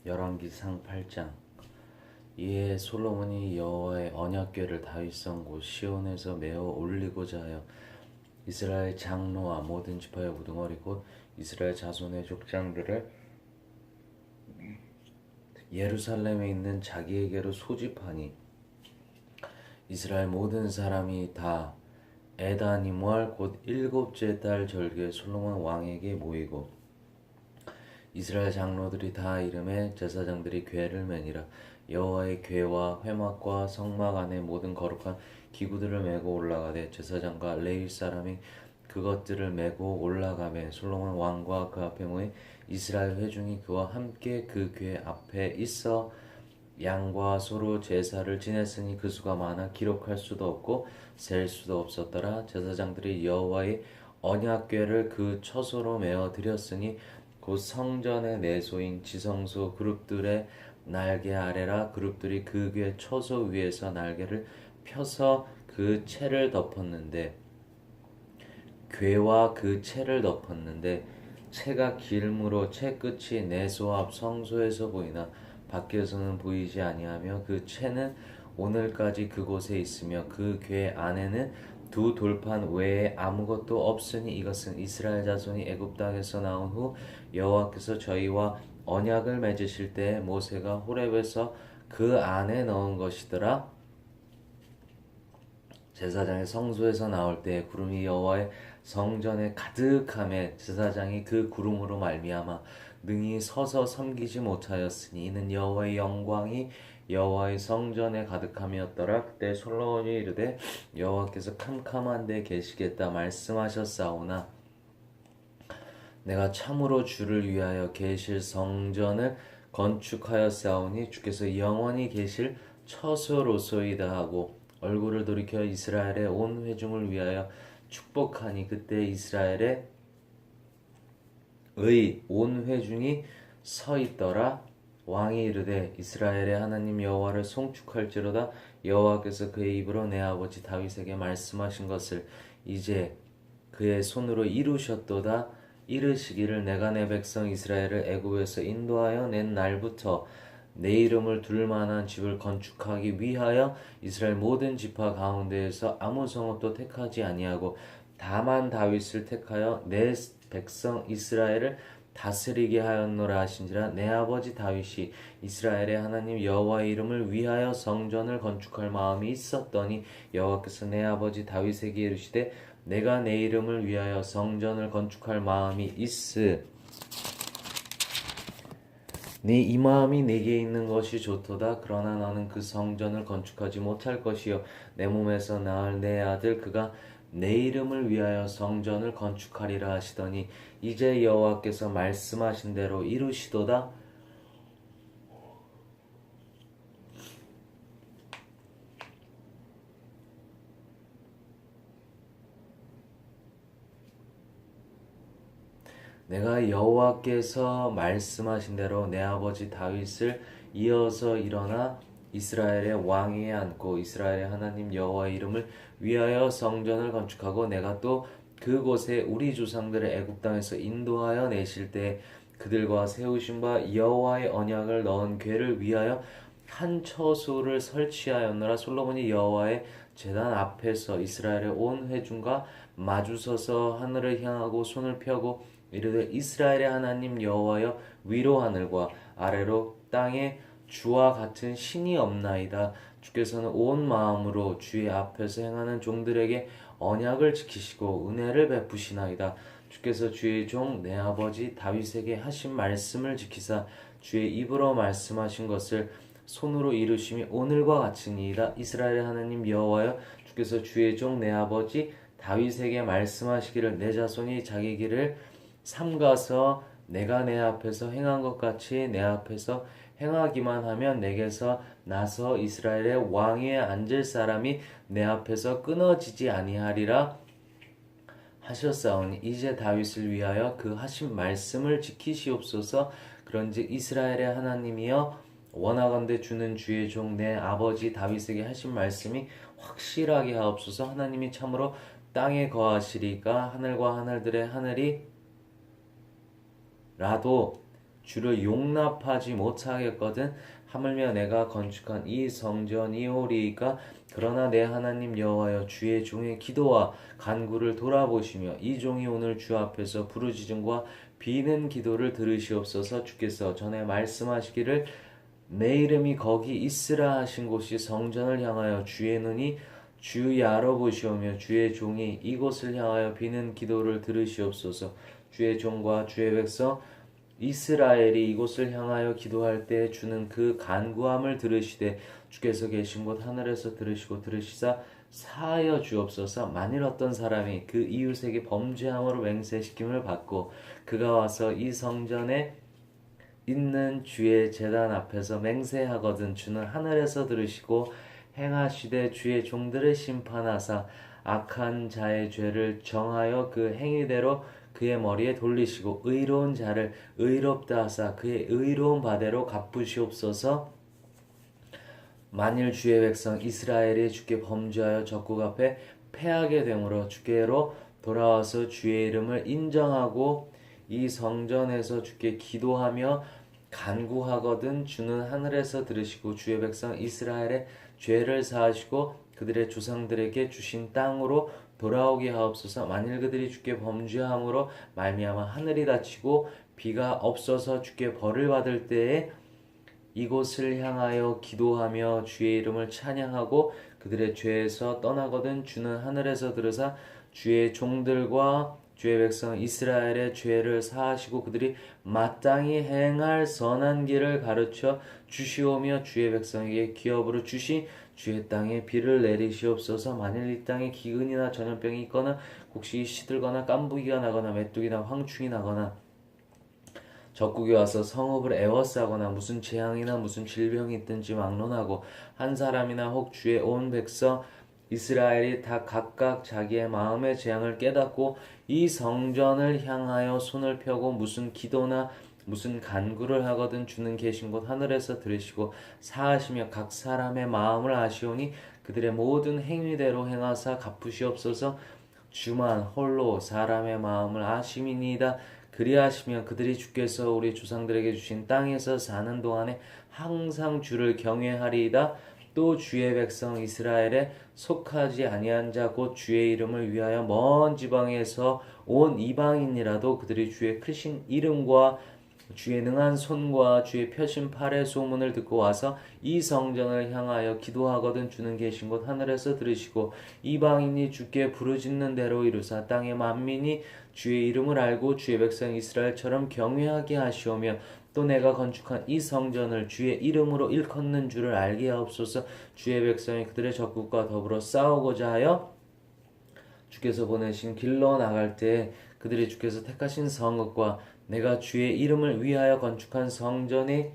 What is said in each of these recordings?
열왕기상 8장. 이에 솔로몬이 여호와의 언약궤를 다윗성 곧 시온에서 메어 올리고자 하여 이스라엘 장로와 모든 지파의 우두머리 곧 이스라엘 자손의 족장들을 예루살렘에 있는 자기에게로 소집하니 이스라엘 모든 사람이 다 에다니므알 곧 일곱째 달 절기에 솔로몬 왕에게 모이고 이스라엘 장로들이 다 이름에 제사장들이 궤를 매니라. 여호와의 궤와 회막과 성막 안에 모든 거룩한 기구들을 메고 올라가되 제사장과 레위 사람이 그것들을 메고 올라가매 솔로몬 왕과 그 앞에 모인 이스라엘 회중이 그와 함께 그 궤 앞에 있어 양과 소로 제사를 지냈으니 그 수가 많아 기록할 수도 없고 셀 수도 없었더라. 제사장들이 여호와의 언약궤를 그 처소로 메어 드렸으니 곧 성전의 내소인 지성소 그룹들의 날개 아래라. 그룹들이 그 궤 처소 위에서 날개를 펴서 그 채를 덮었는데 궤와 그 채를 덮었는데 채가 길므로 채 끝이 내소 앞 성소에서 보이나 밖에서는 보이지 아니하며 그 채는 오늘까지 그곳에 있으며 그 궤 안에는 두 돌판 외에 아무것도 없으니 이것은 이스라엘 자손이 애굽 땅에서 나온 후 여호와께서 저희와 언약을 맺으실 때 모세가 호렙에서 그 안에 넣은 것이더라. 제사장이 성소에서 나올 때 구름이 여호와의 성전에 가득하매 제사장이 그 구름으로 말미암아 능히 서서 섬기지 못하였으니 이는 여호와의 영광이 여호와의 성전에 가득함이었더라. 그때 솔로몬이 이르되 여호와께서 캄캄한 데 계시겠다 말씀하셨사오나 내가 참으로 주를 위하여 계실 성전을 건축하였사오니 주께서 영원히 계실 처소로소이다 하고 얼굴을 돌이켜 이스라엘의 온 회중을 위하여 축복하니 그때 이스라엘의 온 회중이 서 있더라. 왕이 이르되 이스라엘의 하나님 여호와를 송축할지로다. 여호와께서 그의 입으로 내 아버지 다윗에게 말씀하신 것을 이제 그의 손으로 이루셨도다. 이르시기를 내가 내 백성 이스라엘을 애굽에서 인도하여 낸 날부터 내 이름을 둘 만한 집을 건축하기 위하여 이스라엘 모든 지파 가운데에서 아무 성읍도 택하지 아니하고 다만 다윗을 택하여 내 백성 이스라엘을 다스리게 하였노라 하신지라. 내 아버지 다윗이 이스라엘의 하나님 여호와의 이름을 위하여 성전을 건축할 마음이 있었더니 여호와께서 내 아버지 다윗에게 이르시되 내가 내 이름을 위하여 성전을 건축할 마음이 있으 이 마음이 내게 있는 것이 좋도다. 그러나 너는 그 성전을 건축하지 못할 것이요 내 몸에서 낳을 내 아들 그가 내 이름을 위하여 성전을 건축하리라 하시더니 이제 여호와께서 말씀하신 대로 이루시도다. 내가 여호와께서 말씀하신 대로 내 아버지 다윗을 이어서 일어나 이스라엘의 왕위에 앉고 이스라엘의 하나님 여호와의 이름을 위하여 성전을 건축하고 내가 또 그곳에 우리 조상들을 애굽 땅에서 인도하여 내실 때 그들과 세우신 바 여호와의 언약을 넣은 궤를 위하여 한 처소를 설치하였노라. 솔로몬이 여호와의 제단 앞에서 이스라엘의 온 회중과 마주서서 하늘을 향하고 손을 펴고 이르되 이스라엘의 하나님 여호와여 위로 하늘과 아래로 땅에 주와 같은 신이 없나이다. 주께서는 온 마음으로 주의 앞에서 행하는 종들에게 언약을 지키시고 은혜를 베푸시나이다. 주께서 주의 종 내 아버지 다윗에게 하신 말씀을 지키사 주의 입으로 말씀하신 것을 손으로 이루심이 오늘과 같으니이다. 이스라엘의 하나님 여호와여 주께서 주의 종 내 아버지 다윗에게 말씀하시기를 내 자손이 자기 길을 삼가서 내가 내 앞에서 행한 것 같이 내 앞에서 행하기만 하면 내게서 나서 이스라엘의 왕위에 앉을 사람이 내 앞에서 끊어지지 아니하리라 하셨사오니 이제 다윗을 위하여 그 하신 말씀을 지키시옵소서. 그런즉 이스라엘의 하나님이여 원하건대 주는 주의 종 내 아버지 다윗에게 하신 말씀이 확실하게 하옵소서. 하나님이 참으로 땅에 거하시리까 하늘과 하늘들의 하늘이 라도 주를 용납하지 못하겠거든. 하물며 내가 건축한 이 성전이오리이까. 그러나 내 하나님 여호와여, 주의 종의 기도와 간구를 돌아보시며 이 종이 오늘 주 앞에서 부르짖음과 비는 기도를 들으시옵소서. 주께서 전에 말씀하시기를 내 이름이 거기 있으라 하신 곳이 성전을 향하여 주의 눈이 주야로 보시오며 주의 종이 이곳을 향하여 비는 기도를 들으시옵소서. 주의 종과 주의 백성 이스라엘이 이곳을 향하여 기도할 때 주는 그 간구함을 들으시되 주께서 계신 곳 하늘에서 들으시고 들으시사 사하여 주옵소서. 만일 어떤 사람이 그 이웃에게 범죄함으로 맹세시킴을 받고 그가 와서 이 성전에 있는 주의 제단 앞에서 맹세하거든 주는 하늘에서 들으시고 행하시되 주의 종들을 심판하사 악한 자의 죄를 정하여 그 행위대로 그의 머리에 돌리시고 의로운 자를 의롭다 하사 그의 의로운 바대로 갚으시옵소서. 만일 주의 백성 이스라엘이 주께 범죄하여 적국 앞에 패하게 되므로 주께로 돌아와서 주의 이름을 인정하고 이 성전에서 주께 기도하며 간구하거든 주는 하늘에서 들으시고 주의 백성 이스라엘의 죄를 사하시고 그들의 조상들에게 주신 땅으로 돌아오게 하옵소서. 만일 그들이 주께 범죄함으로 말미암아 하늘이 닫히고 비가 없어서 주께 벌을 받을 때에 이곳을 향하여 기도하며 주의 이름을 찬양하고 그들의 죄에서 떠나거든 주는 하늘에서 들으사 주의 종들과 주의 백성 이스라엘의 죄를 사하시고 그들이 마땅히 행할 선한 길을 가르쳐 주시오며 주의 백성에게 기업으로 주시 주의 땅에 비를 내리시옵소서. 만일 이 땅에 기근이나 전염병이 있거나 곡식이 시들거나 깐부기가 나거나 메뚜기나 황충이 나거나 적국이 와서 성읍을 에워싸거나 무슨 재앙이나 무슨 질병이 있든지 막론하고 한 사람이나 혹 주의 온 백성 이스라엘이 다 각각 자기의 마음의 재앙을 깨닫고 이 성전을 향하여 손을 펴고 무슨 기도나 무슨 간구를 하거든 주는 계신 곳 하늘에서 들으시고 사하시며 각 사람의 마음을 아시오니 그들의 모든 행위대로 행하사 갚으시옵소서. 주만 홀로 사람의 마음을 아심이니이다. 그리하시면 그들이 주께서 우리 조상들에게 주신 땅에서 사는 동안에 항상 주를 경외하리이다. 또 주의 백성 이스라엘에 속하지 아니한 자 곧 주의 이름을 위하여 먼 지방에서 온 이방인이라도 그들이 주의 크신 이름과 주의 능한 손과 주의 펴신 팔의 소문을 듣고 와서 이 성전을 향하여 기도하거든 주는 계신 곳 하늘에서 들으시고 이방인이 주께 부르짖는 대로 이루사 땅의 만민이 주의 이름을 알고 주의 백성 이스라엘처럼 경외하게 하시오며 또 내가 건축한 이 성전을 주의 이름으로 일컫는 줄을 알게 하옵소서. 주의 백성이 그들의 적국과 더불어 싸우고자 하여 주께서 보내신 길로 나갈 때 그들이 주께서 택하신 성읍과 내가 주의 이름을 위하여 건축한 성전이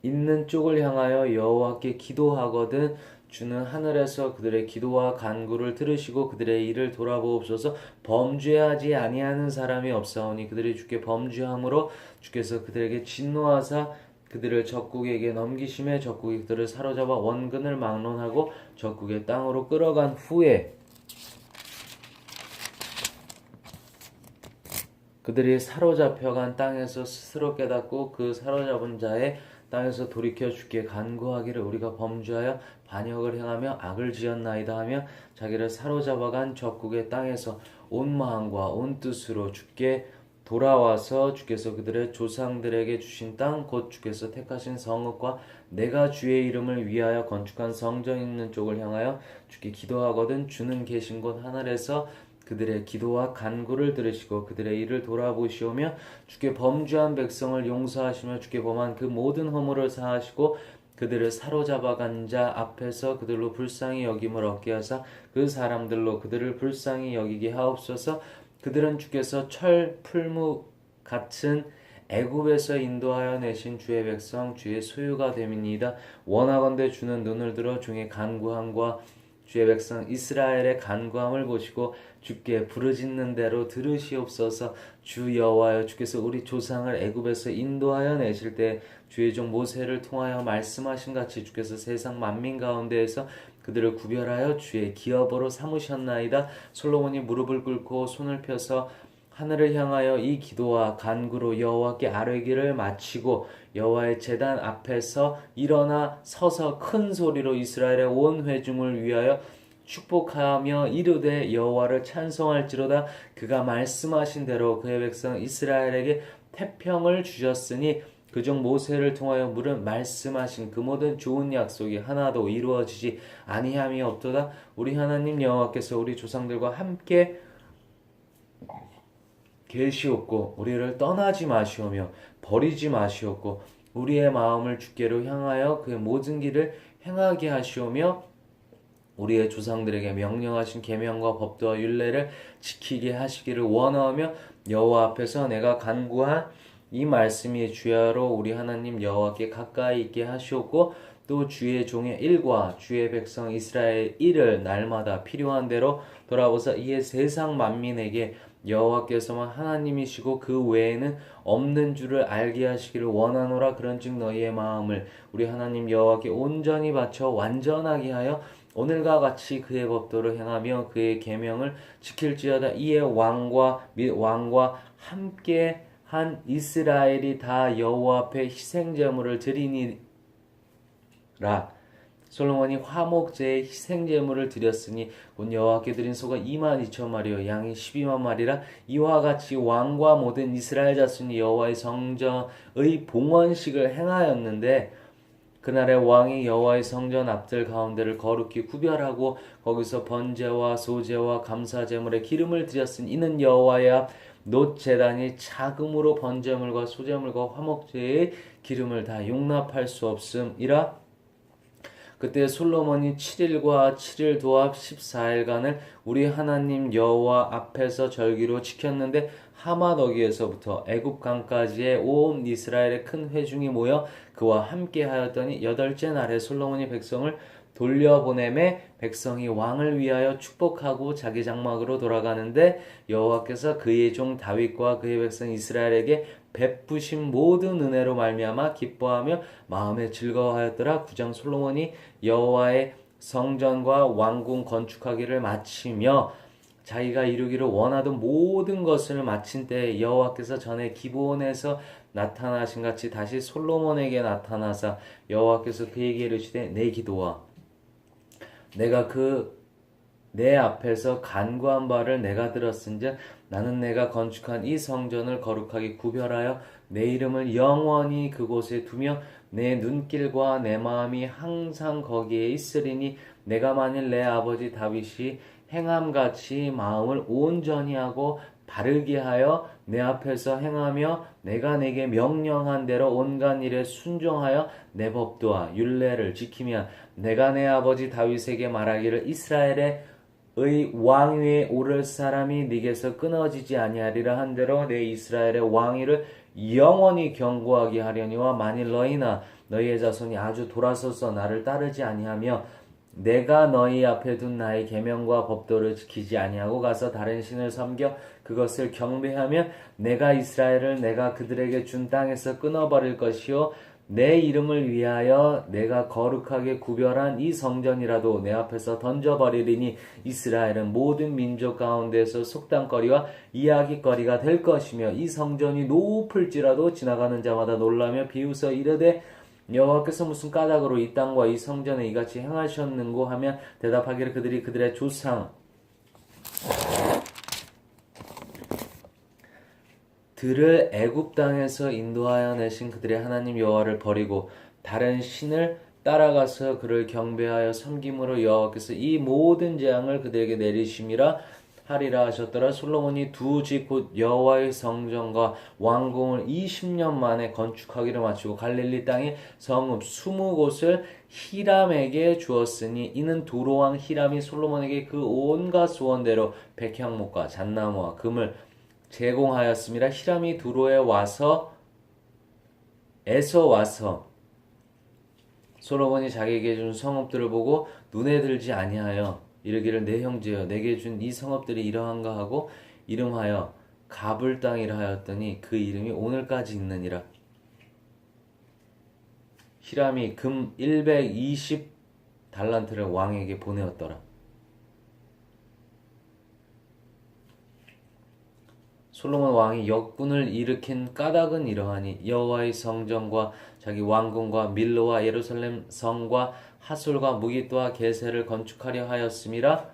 있는 쪽을 향하여 여호와께 기도하거든 주는 하늘에서 그들의 기도와 간구를 들으시고 그들의 일을 돌아보옵소서. 범죄하지 아니하는 사람이 없사오니 그들이 주께 범죄함으로 주께서 그들에게 진노하사 그들을 적국에게 넘기심에 적국이 그들을 사로잡아 원근을 막론하고 적국의 땅으로 끌어간 후에 그들이 사로잡혀간 땅에서 스스로 깨닫고 그 사로잡은 자의 땅에서 돌이켜 주께 간구하기를 우리가 범죄하여 반역을 행하며 악을 지었나이다 하며 자기를 사로잡아간 적국의 땅에서 온 마음과 온 뜻으로 주께 돌아와서 주께서 그들의 조상들에게 주신 땅 곧 주께서 택하신 성읍과 내가 주의 이름을 위하여 건축한 성전 있는 쪽을 향하여 주께 기도하거든 주는 계신 곳 하늘에서 그들의 기도와 간구를 들으시고 그들의 일을 돌아보시오며 주께 범죄한 백성을 용서하시며 주께 범한 그 모든 허물을 사하시고 그들을 사로잡아간 자 앞에서 그들로 불쌍히 여김을 얻게 하사 그 사람들로 그들을 불쌍히 여기게 하옵소서. 그들은 주께서 철 풀무 같은 애굽에서 인도하여 내신 주의 백성 주의 소유가 됨이니이다. 원하건대 주는 눈을 들어 종의 간구함과 주의 백성 이스라엘의 간구함을 보시고 주께 부르짖는 대로 들으시옵소서. 주 여호와여, 주께서 우리 조상을 애굽에서 인도하여 내실 때 주의 종 모세를 통하여 말씀하신 같이 주께서 세상 만민 가운데에서 그들을 구별하여 주의 기업으로 삼으셨나이다. 솔로몬이 무릎을 꿇고 손을 펴서 하늘을 향하여 이 기도와 간구로 여호와께 아뢰기를 마치고 여호와의 제단 앞에서 일어나 서서 큰 소리로 이스라엘의 온 회중을 위하여 축복하며 이르되 여호와를 찬송할지로다. 그가 말씀하신 대로 그의 백성 이스라엘에게 태평을 주셨으니 그중 모세를 통하여 물은 말씀하신 그 모든 좋은 약속이 하나도 이루어지지 아니함이 없도다. 우리 하나님 여호와께서 우리 조상들과 함께 계시옵고 우리를 떠나지 마시오며 버리지 마시옵고 우리의 마음을 주께로 향하여 그의 모든 길을 행하게 하시오며 우리의 조상들에게 명령하신 계명과 법도와 율례를 지키게 하시기를 원하며 여호와 앞에서 내가 간구한 이 말씀이 주야로 우리 하나님 여호와께 가까이 있게 하시옵고 또 주의 종의 일과 주의 백성 이스라엘 일을 날마다 필요한 대로 돌아보사 이에 세상 만민에게 여호와께서만 하나님이시고 그 외에는 없는 줄을 알게 하시기를 원하노라. 그런즉 너희의 마음을 우리 하나님 여호와께 온전히 바쳐 완전하게 하여 오늘과 같이 그의 법도를 행하며 그의 계명을 지킬지어다. 이에 왕과 및 왕과 함께 한 이스라엘이 다 여호와 앞에 희생 제물을 드리니라. 솔로몬이 화목제에 희생 제물을 드렸으니 곧 여호와께 드린 소가 22,000마리요 양이 12만 마리라. 이와 같이 왕과 모든 이스라엘 자손이 여호와의 성전의 봉헌식을 행하였는데 그날에 왕이 여호와의 성전 앞들 가운데를 거룩히 구별하고 거기서 번제와 소제와 감사 제물에 기름을 드렸으니 이는 여호와의 앞 놋 제단이 자금으로 번제물과 소제물과 화목제의 기름을 다 용납할 수 없음이라. 그때 솔로몬이 7일과 7일 도합 14일간을 우리 하나님 여호와 앞에서 절기로 지켰는데 하맛 어귀에서부터 애굽 강까지의 온 이스라엘의 큰 회중이 모여 그와 함께 하였더니 8째 날에 솔로몬이 백성을 돌려보내매 백성이 왕을 위하여 축복하고 자기 장막으로 돌아가는데 여호와께서 그의 종 다윗과 그의 백성 이스라엘에게 베푸신 모든 은혜로 말미암아 기뻐하며 마음에 즐거워하였더라. 9장. 솔로몬이 여호와의 성전과 왕궁 건축하기를 마치며 자기가 이루기를 원하던 모든 것을 마친 때에 여호와께서 전에 기브온에서 나타나신 같이 다시 솔로몬에게 나타나사 여호와께서 그에게 이르시되 내 기도와 내가 내 앞에서 간구한 바를 내가 들었은즉 나는 내가 건축한 이 성전을 거룩하게 구별하여 내 이름을 영원히 그곳에 두며 내 눈길과 내 마음이 항상 거기에 있으리니 내가 만일 내 아버지 다윗이 행함같이 마음을 온전히 하고 바르게 하여 내 앞에서 행하며 내가 내게 명령한 대로 온갖 일에 순종하여 내 법도와 율례를 지키면 내가 내 아버지 다윗에게 말하기를 이스라엘의 왕위에 오를 사람이 네게서 끊어지지 아니하리라 한 대로 내 이스라엘의 왕위를 영원히 견고하게 하려니와 만일 너희나 너희의 자손이 아주 돌아서서 나를 따르지 아니하며 내가 너희 앞에 둔 나의 계명과 법도를 지키지 아니하고 가서 다른 신을 섬겨 그것을 경배하면 내가 이스라엘을 내가 그들에게 준 땅에서 끊어버릴 것이요 내 이름을 위하여 내가 거룩하게 구별한 이 성전이라도 내 앞에서 던져버리리니 이스라엘은 모든 민족 가운데서 속담거리와 이야기거리가 될 것이며 이 성전이 높을지라도 지나가는 자마다 놀라며 비웃어 이르되 여호와께서 무슨 까닭으로 이 땅과 이 성전에 이같이 행하셨는고 하면 대답하기를 그들이 그들의 조상 들을 애굽 땅에서 인도하여 내신 그들의 하나님 여호와를 버리고 다른 신을 따라가서 그를 경배하여 섬김으로 여호와께서 이 모든 재앙을 그들에게 내리심이라 하리라 하셨더라. 솔로몬이 두 집 곧 여호와의 성전과 왕궁을 20년 만에 건축하기를 마치고 갈릴리 땅에 성읍 20곳을 히람에게 주었으니 이는 두로왕 히람이 솔로몬에게 그 온갖 소원대로 백향목과 잣나무와 금을 제공하였습니다. 히람이 두로에 와서 솔로몬이 자기에게 준 성읍들을 보고 눈에 들지 아니하여 이르기를 내 형제여 내게 준 이 성읍들이 이러한가 하고 이름하여 가불 땅이라 하였더니 그 이름이 오늘까지 있느니라. 히람이 금 120 달란트를 왕에게 보내었더라. 솔로몬 왕이 역군을 일으킨 까닭은 이러하니 여호와의 성전과 자기 왕궁과 밀로와 예루살렘 성과 하솔과 무깃도와 게셀을 건축하려 하였음이라.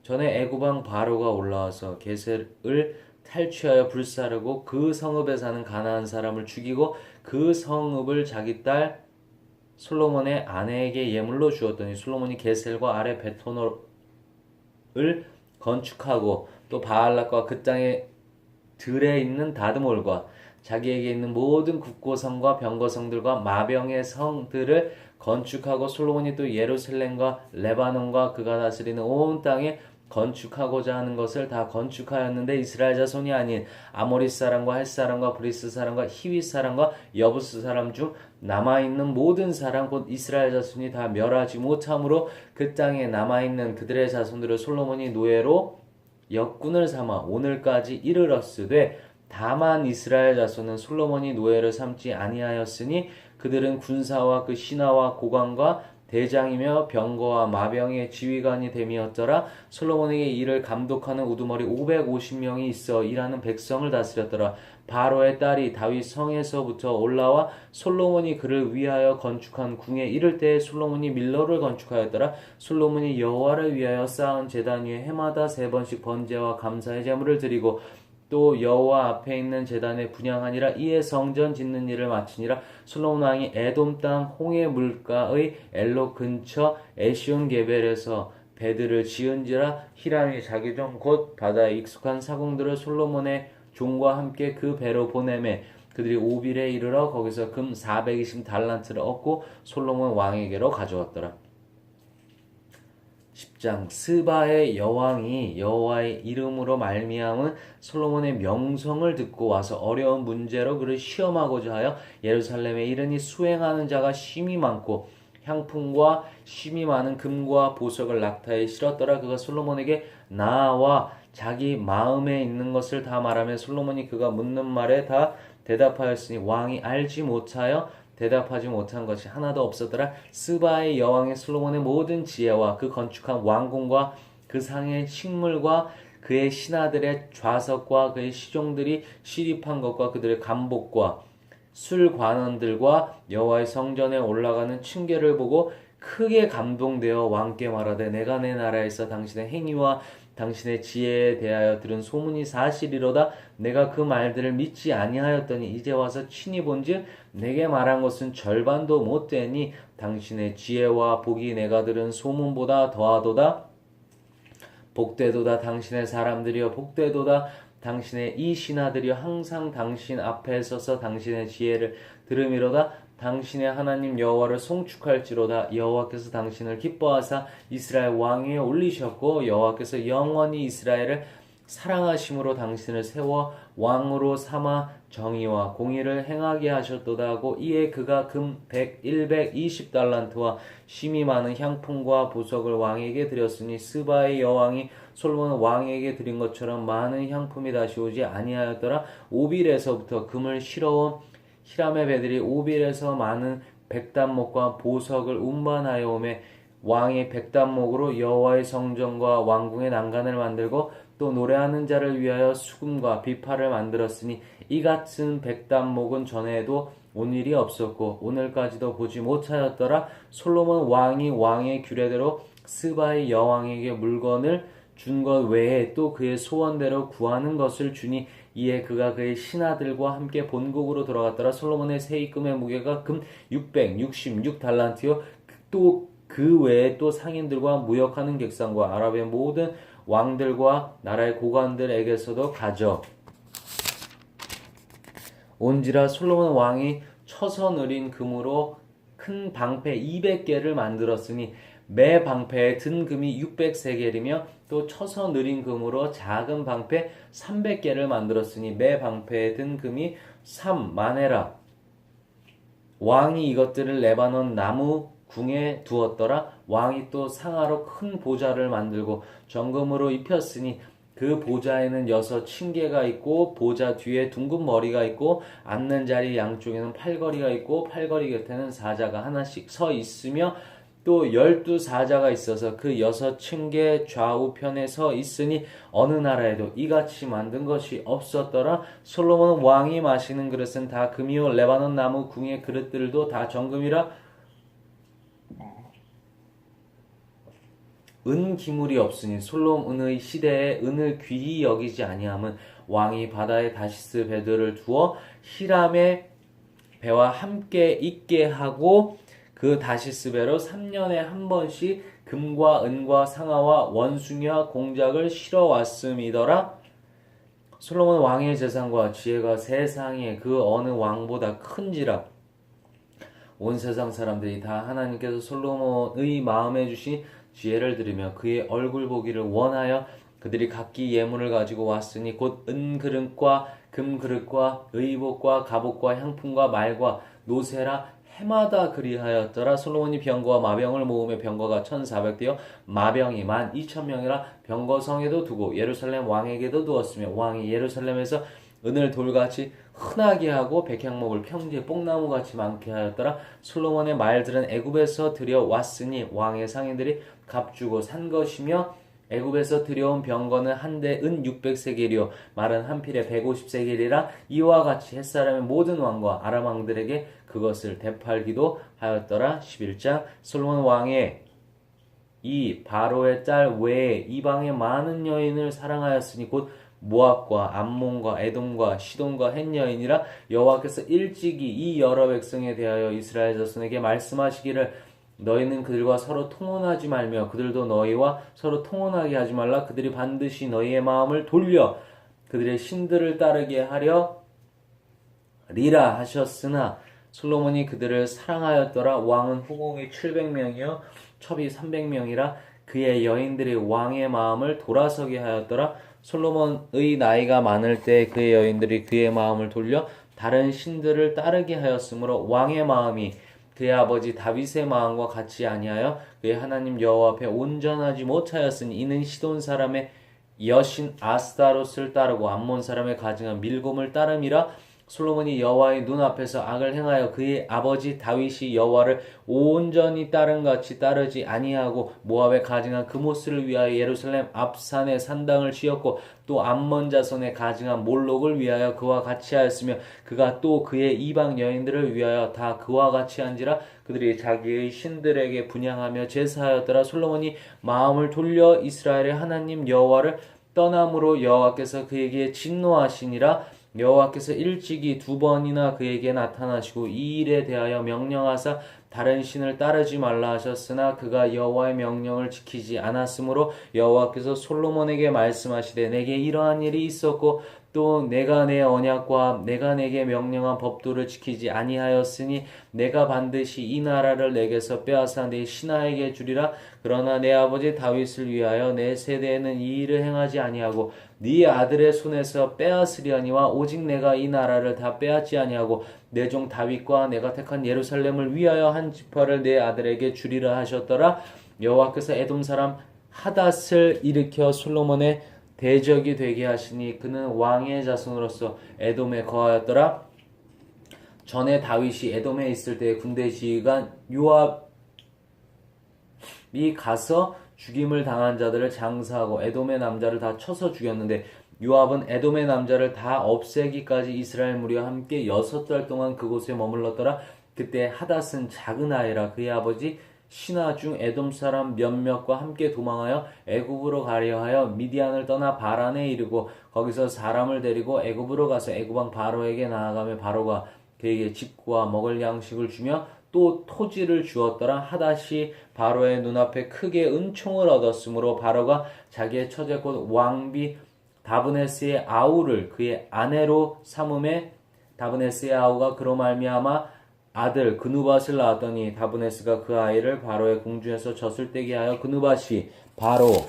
전에 애굽왕 바로가 올라와서 게셀을 탈취하여 불사르고 그 성읍에 사는 가나안 사람을 죽이고 그 성읍을 자기 딸 솔로몬의 아내에게 예물로 주었더니 솔로몬이 게셀과 아래 베토너를 건축하고 또 바알락과 그 땅에 들에 있는 다드몰과 자기에게 있는 모든 국고성과 병거성들과 마병의 성들을 건축하고 솔로몬이 또 예루살렘과 레바논과 그가 다스리는 온 땅에 건축하고자 하는 것을 다 건축하였는데 이스라엘 자손이 아닌 아모리 사람과 헷 사람과 브리스 사람과 히윗 사람과 여부스 사람 중 남아있는 모든 사람 곧 이스라엘 자손이 다 멸하지 못함으로 그 땅에 남아있는 그들의 자손들을 솔로몬이 노예로 역군을 삼아 오늘까지 이르렀으되 다만 이스라엘 자손은 솔로몬이 노예를 삼지 아니하였으니 그들은 군사와 그 신하와 고관과 대장이며 병거와 마병의 지휘관이 됨이었더라. 솔로몬에게 이를 감독하는 우두머리 550명이 있어 일하는 백성을 다스렸더라. 바로의 딸이 다윗 성에서부터 올라와 솔로몬이 그를 위하여 건축한 궁에 이를 때에 솔로몬이 밀로를 건축하였더라. 솔로몬이 여호와를 위하여 쌓은 제단 위에 해마다 3번씩 번제와 감사의 제물을 드리고 또 여호와 앞에 있는 제단에 분향하니라. 이에 성전 짓는 일을 마치니라. 솔로몬 왕이 에돔 땅 홍해 물가의 엘로 근처 에시온 게벨에서 배들을 지은지라. 히람이 자기 종 곧 바다에 익숙한 사공들을 솔로몬의 종과 함께 그 배로 보내매 그들이 오빌에 이르러 거기서 금 420달란트를 얻고 솔로몬 왕에게로 가져왔더라. 10장 스바의 여왕이 여호와의 이름으로 말미암은 솔로몬의 명성을 듣고 와서 어려운 문제로 그를 시험하고자 하여 예루살렘에 이르니 수행하는 자가 심히 많고 향품과 심히 많은 금과 보석을 낙타에 실었더라. 그가 솔로몬에게 나와 자기 마음에 있는 것을 다 말하며 솔로몬이 그가 묻는 말에 다 대답하였으니 왕이 알지 못하여 대답하지 못한 것이 하나도 없었더라. 스바의 여왕의 솔로몬의 모든 지혜와 그 건축한 왕궁과 그 상의 식물과 그의 신하들의 좌석과 그의 시종들이 시립한 것과 그들의 감복과 술관원들과 여호와의 성전에 올라가는 층계를 보고 크게 감동되어 왕께 말하되 내가 내 나라에서 당신의 행위와 당신의 지혜에 대하여 들은 소문이 사실이로다. 내가 그 말들을 믿지 아니하였더니 이제 와서 친히 본즉 내게 말한 것은 절반도 못 되니 당신의 지혜와 복이 내가 들은 소문보다 더하도다. 복되도다 당신의 사람들이여 복되도다. 당신의 이 신하들이여 항상 당신 앞에 서서 당신의 지혜를 들음이로다. 당신의 하나님 여호와를 송축할지로다. 여호와께서 당신을 기뻐하사 이스라엘 왕위에 올리셨고 여호와께서 영원히 이스라엘을 사랑하심으로 당신을 세워 왕으로 삼아 정의와 공의를 행하게 하셨도다 하고 이에 그가 금 120달란트와 심히 많은 향품과 보석을 왕에게 드렸으니 스바의 여왕이 솔로몬 왕에게 드린 것처럼 많은 향품이 다시 오지 아니하였더라. 오빌에서부터 금을 실어온 히람의 배들이 오빌에서 많은 백단목과 보석을 운반하여 오매 왕이 백단목으로 여호와의 성전과 왕궁의 난간을 만들고 또 노래하는 자를 위하여 수금과 비파를 만들었으니 이 같은 백단목은 전에도 온 일이 없었고 오늘까지도 보지 못하였더라. 솔로몬 왕이 왕의 규례대로 스바의 여왕에게 물건을 준 것 외에 또 그의 소원대로 구하는 것을 주니 이에 그가 그의 신하들과 함께 본국으로 돌아갔더라. 솔로몬의 세입금의 무게가 금 666달란트요. 또 그 외에 또 상인들과 무역하는 객상과 아랍의 모든 왕들과 나라의 고관들에게서도 가져 온지라. 솔로몬 왕이 쳐서 느린 금으로 큰 방패 200개를 만들었으니 매 방패에 든 금이 600세겔이며 또 쳐서 느린 금으로 작은 방패 300개를 만들었으니 매 방패에 든 금이 3마네라. 왕이 이것들을 레바논 나무 궁에 두었더라. 왕이 또 상하로 큰 보좌를 만들고 정금으로 입혔으니 그 보좌에는 6 층계가 있고 보좌 뒤에 둥근 머리가 있고 앉는 자리 양쪽에는 팔걸이가 있고 팔걸이 곁에는 사자가 하나씩 서 있으며 또 12사자가 있어서 그 6층계 좌우편에 서 있으니 어느 나라에도 이같이 만든 것이 없었더라. 솔로몬 왕이 마시는 그릇은 다 금이요 레바논 나무 궁의 그릇들도 다 정금이라. 은 기물이 없으니 솔로몬의 시대에 은을 귀히 여기지 아니함은 왕이 바다에 다시스 배들을 두어 히람의 배와 함께 있게 하고 그 다시스 배로 3년에 한 번씩 금과 은과 상아와 원숭이와 공작을 실어 왔음이더라. 솔로몬 왕의 재산과 지혜가 세상에 그 어느 왕보다 큰지라. 온 세상 사람들이 다 하나님께서 솔로몬의 마음에 주신 지혜를 들으며 그의 얼굴 보기를 원하여 그들이 각기 예물을 가지고 왔으니 곧 은그릇과 금그릇과 의복과 갑옷과 향품과 말과 노새라 해마다 그리하였더라. 솔로몬이 병거와 마병을 모으며 병거가 1400대여 마병이 12,000명이라 병거성에도 두고 예루살렘 왕에게도 두었으며 왕이 예루살렘에서 은을 돌같이 흔하게 하고 백향목을 평지에 뽕나무같이 많게 하였더라. 솔로몬의 말들은 애굽에서 들여왔으니 왕의 상인들이 값주고 산 것이며 애굽에서 들여온 병거는 한 대 은 600세겔이요 말은 한 필에 150세겔이라. 이와 같이 햇사람의 모든 왕과 아람 왕들에게 그것을 되팔기도 하였더라. 11장 솔로몬 왕의 이 바로의 딸 외에 이방의 많은 여인을 사랑하였으니 곧 모압과 암몬과 에돔과 시돈과 헷 여인이라. 여호와께서 일찍이 이 여러 백성에 대하여 이스라엘 자손에게 말씀하시기를 너희는 그들과 서로 통혼하지 말며 그들도 너희와 서로 통혼하게 하지 말라. 그들이 반드시 너희의 마음을 돌려 그들의 신들을 따르게 하려 리라 하셨으나 솔로몬이 그들을 사랑하였더라. 왕은 후궁이 700명이요 첩이 300명이라. 그의 여인들이 왕의 마음을 돌아서게 하였더라. 솔로몬의 나이가 많을 때 그의 여인들이 그의 마음을 돌려 다른 신들을 따르게 하였으므로 왕의 마음이 그의 아버지 다윗의 마음과 같이 아니하여 그의 하나님 여호와 앞에 온전하지 못하였으니 이는 시돈 사람의 여신 아스타롯을 따르고 암몬 사람의 가증한 밀곰을 따름이라. 솔로몬이 여호와의 눈앞에서 악을 행하여 그의 아버지 다윗이 여호와를 온전히 따른같이 따르지 아니하고 모압의 가증한 그모스를 위하여 예루살렘 앞산에 산당을 지었고 또 암몬 자손의 가증한 몰록을 위하여 그와 같이 하였으며 그가 또 그의 이방 여인들을 위하여 다 그와 같이 한지라. 그들이 자기의 신들에게 분향하며 제사하였더라. 솔로몬이 마음을 돌려 이스라엘의 하나님 여호와를 떠남으로 여호와께서 그에게 진노하시니라. 여호와께서 일찍이 2번이나 그에게 나타나시고 이 일에 대하여 명령하사 다른 신을 따르지 말라 하셨으나 그가 여호와의 명령을 지키지 않았으므로 여호와께서 솔로몬에게 말씀하시되 내게 이러한 일이 있었고 또 내가 내 언약과 내가 내게 명령한 법도를 지키지 아니하였으니 내가 반드시 이 나라를 내게서 빼앗아 내 신하에게 주리라. 그러나 내 아버지 다윗을 위하여 내 세대에는 이 일을 행하지 아니하고 네 아들의 손에서 빼앗으려니와 오직 내가 이 나라를 다 빼앗지 아니하고 내 종 다윗과 내가 택한 예루살렘을 위하여 한 지파를 내 아들에게 주리라 하셨더라. 여호와께서 에돔 사람 하닷을 일으켜 솔로몬의 대적이 되게 하시니 그는 왕의 자손으로서 에돔에 거하였더라. 전에 다윗이 에돔에 있을 때 군대 지휘관 요압이 가서 죽임을 당한 자들을 장사하고 에돔의 남자를 다 쳐서 죽였는데 요압은 에돔의 남자를 다 없애기까지 이스라엘 무리와 함께 6달 동안 그곳에 머물렀더라. 그때 하닷은 작은 아이라 그의 아버지 신하 중 에돔 사람 몇몇과 함께 도망하여 애굽으로 가려 하여 미디안을 떠나 바란에 이르고 거기서 사람을 데리고 애굽으로 가서 애굽 왕 바로에게 나아가며 바로가 그에게 집과 먹을 양식을 주며 또 토지를 주었더라. 하닷이 바로의 눈앞에 크게 은총을 얻었으므로 바로가 자기의 처제 곧 왕비 다브네스의 아우를 그의 아내로 삼음에 다브네스의 아우가 그로 말미암아 아들 그누밧을 낳았더니 다브네스가 그 아이를 바로의 궁중에서 젖을 떼게 하여 그누밧이 바로의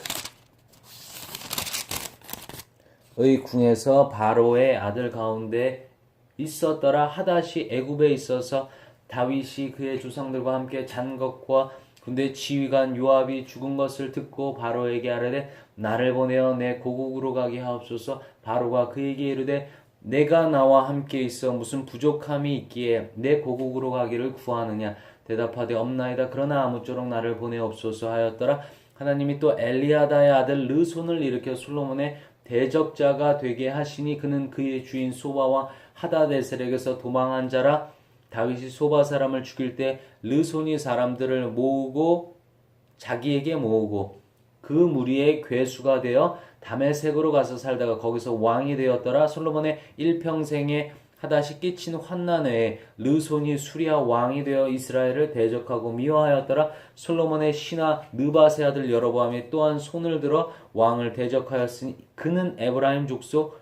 궁에서 바로의 아들 가운데 있었더라. 하닷이 애굽에 있어서 다윗이 그의 조상들과 함께 잔 것과 군대 지휘관 요압이 죽은 것을 듣고 바로에게 아뢰되 나를 보내어 내 고국으로 가게 하옵소서. 바로가 그에게 이르되 내가 나와 함께 있어 무슨 부족함이 있기에 내 고국으로 가기를 구하느냐. 대답하되 없나이다. 그러나 아무쪼록 나를 보내옵소서 하였더라. 하나님이 또 엘리아다의 아들 르손을 일으켜 솔로몬의 대적자가 되게 하시니 그는 그의 주인 소바와 하다데셀에게서 도망한 자라. 다윗이 소바 사람을 죽일 때 르손이 사람들을 모으고 자기에게 모으고 그 무리의 괴수가 되어 다메섹으로 가서 살다가 거기서 왕이 되었더라. 솔로몬의 일평생에 하다시 끼친 환난 외에 르손이 수리아 왕이 되어 이스라엘을 대적하고 미워하였더라. 솔로몬의 신하 느밧의 아들 여로보암이 또한 손을 들어 왕을 대적하였으니 그는 에브라임 족속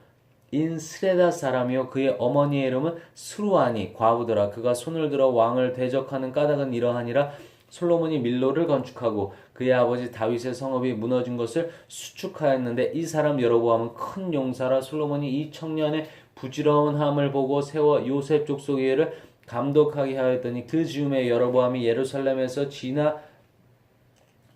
인스레다 사람이요 그의 어머니의 이름은 스루아니 과부더라. 그가 손을 들어 왕을 대적하는 까닭은 이러하니라. 솔로몬이 밀로를 건축하고 그의 아버지 다윗의 성읍이 무너진 것을 수축하였는데 이 사람 여로보암은 큰 용사라. 솔로몬이 이 청년의 부지런한 함을 보고 세워 요셉 족속의 일을 감독하게 하였더니 그 즈음에 여로보암이 예루살렘에서 지나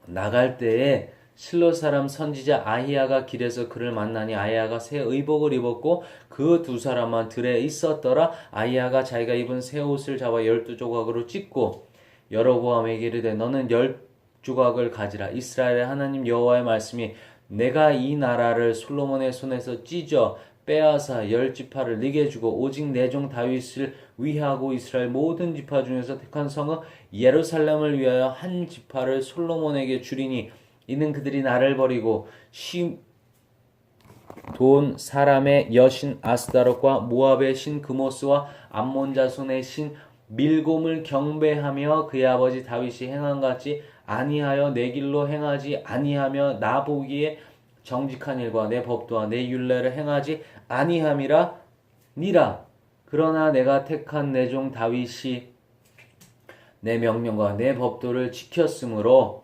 나갈 때에 실로 사람 선지자 아히야가 길에서 그를 만나니 아히야가 새 의복을 입었고 그 두 사람만 들에 있었더라. 아히야가 자기가 입은 새 옷을 잡아 12조각으로 찢고 여로보암에게 이르되 너는 10조각을 가지라. 이스라엘의 하나님 여호와의 말씀이 내가 이 나라를 솔로몬의 손에서 찢어 빼앗아 10지파를 네게 주고 오직 내 종 다윗을 위하고 이스라엘 모든 지파 중에서 택한 성읍 예루살렘을 위하여 한 지파를 솔로몬에게 주리니 이는 그들이 나를 버리고 돈 사람의 여신 아스다롯과 모압의 신 그모스와 암몬 자손의 신 밀곰을 경배하며 그의 아버지 다윗이 행한같이 아니하여 내 길로 행하지 아니하며 나 보기에 정직한 일과 내 법도와 내 율례를 행하지 아니함이라 니라. 그러나 내가 택한 내 종 다윗이 내 명령과 내 법도를 지켰으므로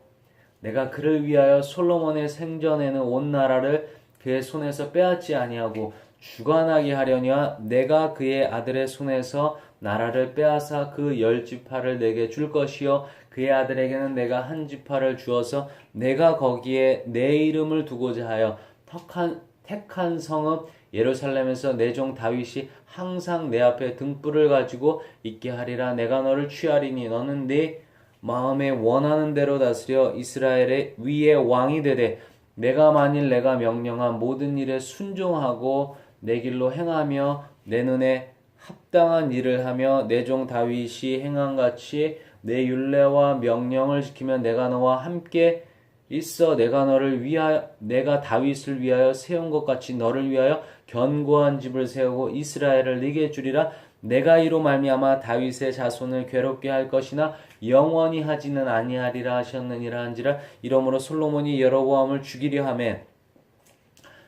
내가 그를 위하여 솔로몬의 생전에는 온 나라를 그의 손에서 빼앗지 아니하고 주관하게 하려니와 내가 그의 아들의 손에서 나라를 빼앗아 그 10지파를 내게 줄 것이요 그의 아들에게는 내가 한 지파를 주어서 내가 거기에 내 이름을 두고자 하여 택한 성읍 예루살렘에서 내 종 다윗이 항상 내 앞에 등불을 가지고 있게 하리라. 내가 너를 취하리니 너는 네 마음에 원하는 대로 다스려 이스라엘의 위에 왕이 되되 내가 만일 내가 명령한 모든 일에 순종하고 내 길로 행하며 내 눈에 합당한 일을 하며 내 종 다윗이 행한같이 내 율례와 명령을 지키면 내가 너와 함께 있어 내가 다윗을 위하여 세운 것 같이 너를 위하여 견고한 집을 세우고 이스라엘을 네게 주리라. 내가 이로 말미암아 다윗의 자손을 괴롭게 할 것이나 영원히 하지는 아니하리라 하셨느니라 한지라. 이러므로 솔로몬이 여로보암을 죽이려 하매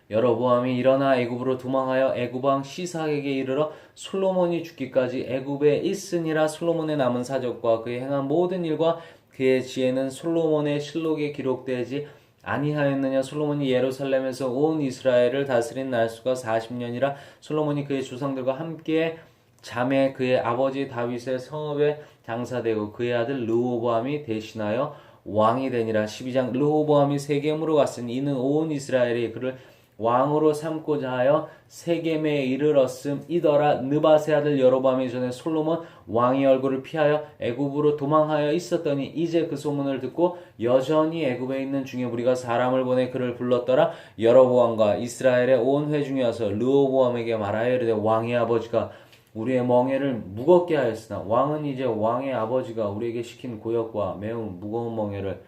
여로보암이 일어나 애굽으로 도망하여 애굽 왕 시삭에게 이르러 솔로몬이 죽기까지 애굽에 있으니라. 솔로몬의 남은 사적과 그의 행한 모든 일과 그의 지혜는 솔로몬의 실록에 기록되지 아니하였느냐. 솔로몬이 예루살렘에서 온 이스라엘을 다스린 날수가 40년이라. 솔로몬이 그의 조상들과 함께 잠에 그의 아버지 다윗의 성읍에 장사되고 그의 아들 르호보암이 대신하여 왕이 되니라. 12장 르호보암이 세겜으로 갔으니 이는 온 이스라엘이 그를 왕으로 삼고자 하여 세겜에 이르렀음이더라. 느밧의 아들 여로보암이 전에 솔로몬 왕의 얼굴을 피하여 애굽으로 도망하여 있었더니 이제 그 소문을 듣고 여전히 애굽에 있는 중에 무리가 사람을 보내 그를 불렀더라. 여로보암과 이스라엘의 온 회중이 와서 르호보암에게 말하여 이르되 왕의 아버지가 우리의 멍에를 무겁게 하였으나 왕은 이제 왕의 아버지가 우리에게 시킨 고역과 매우 무거운 멍에를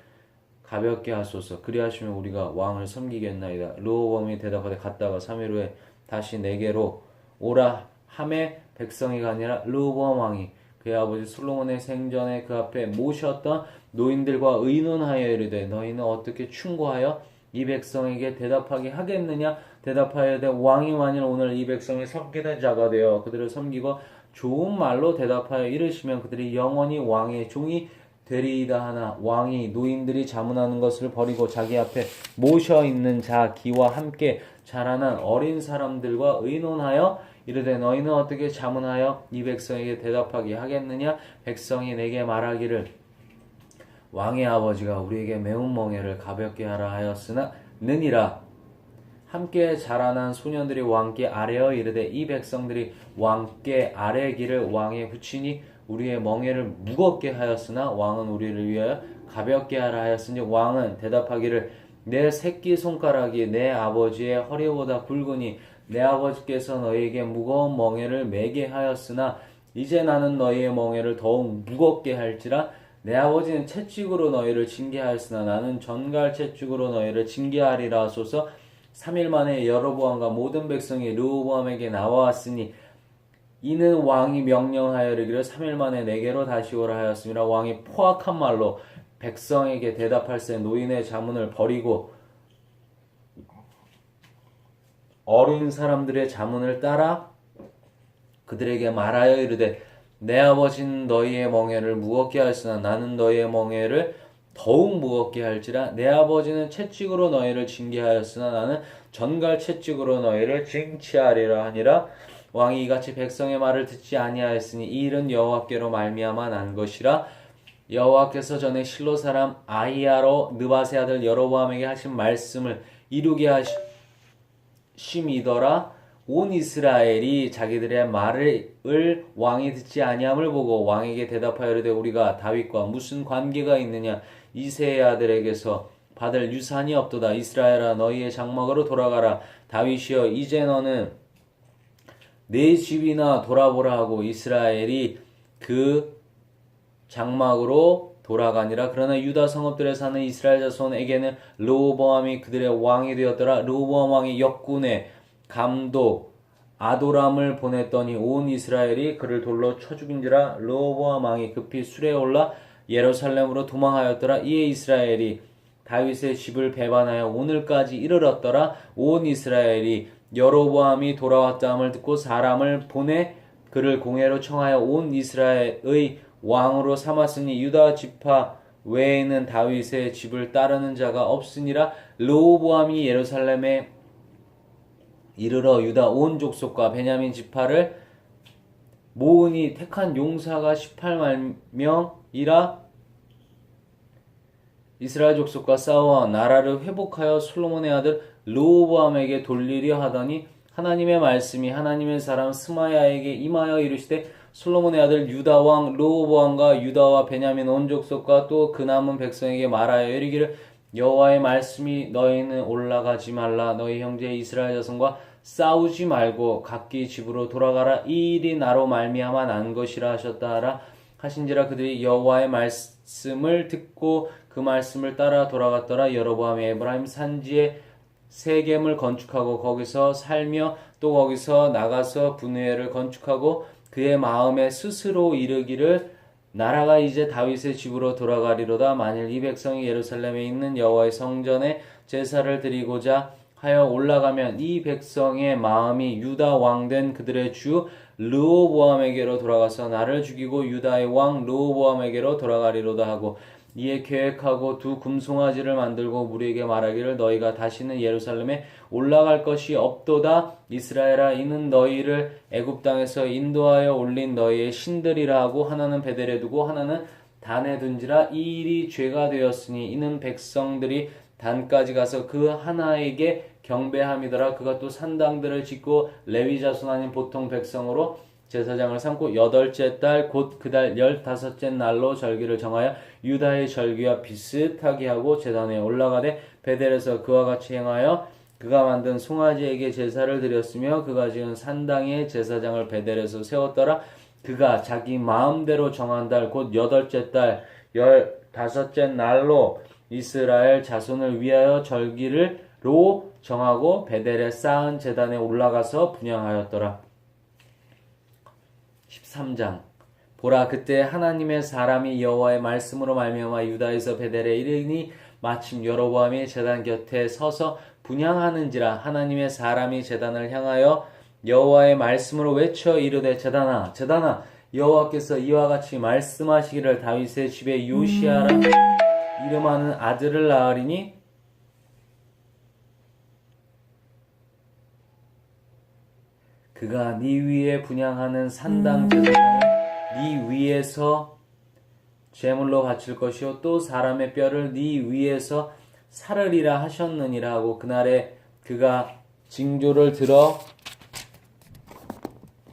가볍게 하소서. 그리하시면 우리가 왕을 섬기겠나이다. 르호보암이 대답하되 갔다가 3일 후에 다시 내게로 오라 하매 백성이 가니라. 르호보암 왕이 그의 아버지 솔로몬의 생전에 그 앞에 모셨던 노인들과 의논하여 이르되 너희는 어떻게 충고하여 이 백성에게 대답하게 하겠느냐. 대답하여되 왕이 만일 오늘 이 백성이 섬기는 자가 되어 그들을 섬기고 좋은 말로 대답하여 이르시면 그들이 영원히 왕의 종이 되리이다 하나 왕이 노인들이 자문하는 것을 버리고 자기 앞에 모셔 있는 자 기와 함께 자라난 어린 사람들과 의논하여 이르되 너희는 어떻게 자문하여 이 백성에게 대답하게 하겠느냐. 백성이 내게 말하기를 왕의 아버지가 우리에게 매운 멍에를 가볍게 하라 하였으나 느니라. 함께 자라난 소년들이 왕께 아뢰어 이르되 이 백성들이 왕께 아뢰기를 왕에 붙이니 우리의 멍에를 무겁게 하였으나 왕은 우리를 위하여 가볍게 하라 하였으니 왕은 대답하기를 내 새끼손가락이 내 아버지의 허리보다 굵으니 내 아버지께서 너희에게 무거운 멍에를 매게 하였으나 이제 나는 너희의 멍에를 더욱 무겁게 할지라 내 아버지는 채찍으로 너희를 징계하였으나 나는 전갈 채찍으로 너희를 징계하리라 하소서. 3일 만에 여로보암과 모든 백성이 르호보암에게 나와왔으니 이는 왕이 명령하여 이르기를 3일 만에 내게로 다시 오라 하였습니다. 왕이 포악한 말로 백성에게 대답할세 노인의 자문을 버리고 어린 사람들의 자문을 따라 그들에게 말하여 이르되 내 아버지는 너희의 멍에를 무겁게 하였으나 나는 너희의 멍에를 더욱 무겁게 할지라 내 아버지는 채찍으로 너희를 징계하였으나 나는 전갈 채찍으로 너희를 징치하리라 하니라. 왕이 이같이 백성의 말을 듣지 아니하였으니 이 일은 여호와께로 말미암아 난 것이라. 여호와께서 전에 실로 사람 아히야로 느밧의 아들 여로보암에게 하신 말씀을 이루게 하심이더라. 온 이스라엘이 자기들의 말을 왕이 듣지 아니함을 보고 왕에게 대답하여 이르되 우리가 다윗과 무슨 관계가 있느냐 이새의 아들에게서 받을 유산이 없도다. 이스라엘아 너희의 장막으로 돌아가라. 다윗이여 이제 너는 내 집이나 돌아보라 하고 이스라엘이 그 장막으로 돌아가니라. 그러나 유다 성읍들에 사는 이스라엘 자손에게는 르호보암이 그들의 왕이 되었더라. 르호보암 왕이 역군의 감독 아도람을 보냈더니 온 이스라엘이 그를 돌로 쳐 죽인지라. 르호보암 왕이 급히 술에 올라 예루살렘으로 도망하였더라. 이에 이스라엘이 다윗의 집을 배반하여 오늘까지 이르렀더라. 온 이스라엘이 여로보암이 돌아왔다함을 듣고 사람을 보내 그를 공회로 청하여 온 이스라엘의 왕으로 삼았으니 유다 지파 외에는 다윗의 집을 따르는 자가 없으니라. 르호보암이 예루살렘에 이르러 유다 온 족속과 베냐민 지파를 모으니 택한 용사가 18만 명이라. 이스라엘 족속과 싸워 나라를 회복하여 솔로몬의 아들 르호보암에게 돌리려 하더니 하나님의 말씀이 하나님의 사람 스마야에게 임하여 이르시되 솔로몬의 아들 유다 왕 르호보암과 유다와 베냐민 온 족속과 또 그 남은 백성에게 말하여 이르기를 여호와의 말씀이 너희는 올라가지 말라. 너희 형제 이스라엘 자손과 싸우지 말고 각기 집으로 돌아가라. 이 일이 나로 말미암아 난 것이라 하셨다 하라 하신지라. 그들이 여호와의 말씀을 듣고 그 말씀을 따라 돌아갔더라. 여로보암이 에브라임 산지에 세겜을 건축하고 거기서 살며 또 거기서 나가서 분회를 건축하고 그의 마음에 스스로 이르기를 나라가 이제 다윗의 집으로 돌아가리로다. 만일 이 백성이 예루살렘에 있는 여호와의 성전에 제사를 드리고자 하여 올라가면 이 백성의 마음이 유다 왕된 그들의 주 르호보암에게로 돌아가서 나를 죽이고 유다의 왕 르호보암에게로 돌아가리로다 하고 이에 계획하고 두 금송아지를 만들고 무리에게 말하기를 너희가 다시는 예루살렘에 올라갈 것이 없도다. 이스라엘아 이는 너희를 애굽 땅에서 인도하여 올린 너희의 신들이라 하고 하나는 베델에 두고 하나는 단에 둔지라. 이 일이 죄가 되었으니 이는 백성들이 단까지 가서 그 하나에게 경배함이더라. 그가 또 산당들을 짓고 레위 자손 아닌 보통 백성으로 제사장을 삼고 8째 달 곧 그 달 15째 날로 절기를 정하여 유다의 절기와 비슷하게 하고 제단에 올라가되 베델에서 그와 같이 행하여 그가 만든 송아지에게 제사를 드렸으며 그가 지은 산당의 제사장을 베델에서 세웠더라. 그가 자기 마음대로 정한 달 곧 8째 달 15째 날로 이스라엘 자손을 위하여 절기를로 정하고 베델에 쌓은 제단에 올라가서 분향하였더라. 13장 보라 그때 하나님의 사람이 여호와의 말씀으로 말미암아 유다에서 베델에 이르니 마침 여로보암이 제단 곁에 서서 분향하는지라. 하나님의 사람이 제단을 향하여 여호와의 말씀으로 외쳐 이르되 제단아 제단아 여호와께서 이와 같이 말씀하시기를 다윗의 집에 요시아라 이름하는 아들을 낳으리니 그가 네 위에 분향하는 산당 제사장을 네 위에서 제물로 바칠 것이요 또 사람의 뼈를 네 위에서 사르리라 하셨느니라 하고 그날에 그가 징조를 들어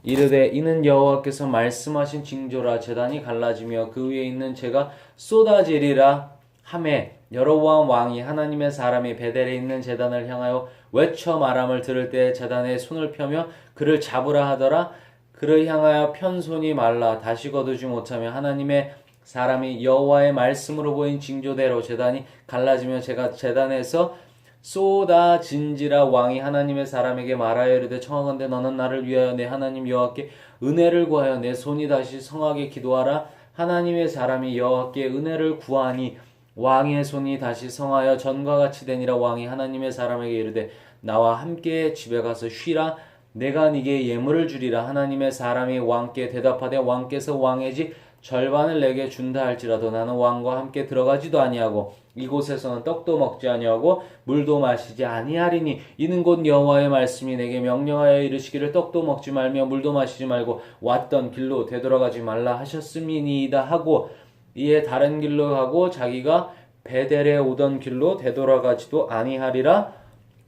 이르되 이는 여호와께서 말씀하신 징조라. 제단이 갈라지며 그 위에 있는 재가 쏟아지리라 하매 여로보암 왕이 하나님의 사람이 베델에 있는 제단을 향하여 외쳐 말함을 들을 때 제단에 손을 펴며 그를 잡으라 하더라. 그를 향하여 편손이 말라 다시 거두지 못하며 하나님의 사람이 여호와의 말씀으로 보인 징조대로 제단이 갈라지며 제가 제단에서 쏟아진지라. 왕이 하나님의 사람에게 말하여 이르되 청하건대 너는 나를 위하여 내 하나님 여호와께 은혜를 구하여 내 손이 다시 성하게 기도하라. 하나님의 사람이 여호와께 은혜를 구하니 왕의 손이 다시 성하여 전과 같이 되니라. 왕이 하나님의 사람에게 이르되 나와 함께 집에 가서 쉬라. 내가 네게 예물을 주리라. 하나님의 사람이 왕께 대답하되 왕께서 왕의 집 절반을 내게 준다 할지라도 나는 왕과 함께 들어가지도 아니하고 이곳에서는 떡도 먹지 아니하고 물도 마시지 아니하리니 이는 곧 여호와의 말씀이 내게 명령하여 이르시기를 떡도 먹지 말며 물도 마시지 말고 왔던 길로 되돌아가지 말라 하셨음이니이다 하고 이에 다른 길로 가고 자기가 베델에 오던 길로 되돌아가지도 아니하리라.